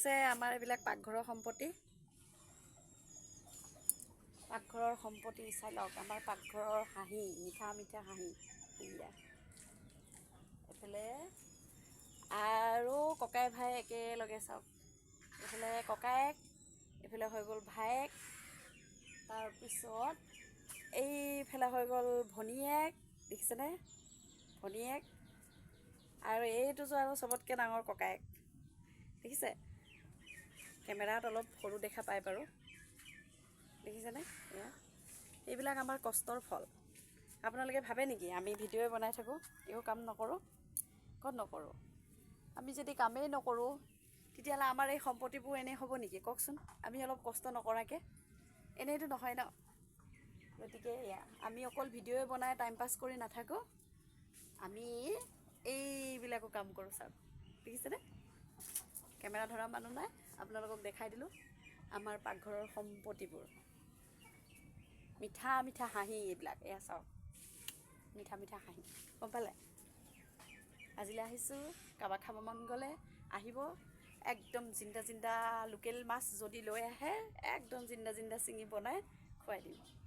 দেখিছে আমাৰ এইবিলাক পাকঘৰৰ সম্পত্তি চাই লওক আমাৰ পাকঘৰৰ হাঁহি মিঠা মিঠা হাঁহি এইফালে আৰু ককাই ভাই একেলগে চাওক এইফালে ককায়েক এইফালে হৈ গ'ল ভায়েক তাৰপিছত এইফালে হৈ গ'ল ভনীয়েক দেখিছেনে ভনীয়েক আৰু এইটো যে আৰু চবতকৈ ডাঙৰ ককায়েক দেখিছে কেমেৰাত অলপ সৰু দেখা পায় বাৰু দেখিছেনে এয়া এইবিলাক আমাৰ কষ্টৰ ফল আপোনালোকে ভাবে নেকি আমি ভিডিঅ' বনাই থাকোঁ একো কাম নকৰোঁ ক'ত নকৰোঁ আমি যদি কামেই নকৰোঁ তেতিয়াহ'লে আমাৰ এই সম্পত্তিবোৰ এনেই হ'ব নেকি কওকচোন আমি অলপ কষ্ট নকৰাকৈ এনেইতো নহয় ন গতিকে এয়া আমি অকল ভিডিঅ' বনাই টাইম পাছ কৰি নাথাকোঁ আমি এইবিলাকো কাম কৰোঁ চাওক দেখিছেনে কেমেৰা ধৰা মানুহ নাই আপোনালোকক দেখাই দিলোঁ আমাৰ পাকঘৰৰ সম্পত্তিবোৰ মিঠা মিঠা হাঁহি এইবিলাক এয়া চাওক মিঠা মিঠা হাঁহি গম পালে আজিলৈ আহিছোঁ কাৰোবাক খাব মন গ'লে আহিব একদম জিন্দা জিন্দা লোকেল মাছ যদি লৈ আহে একদম জিন্দা জিন্দা চিঙি বনাই খুৱাই দিম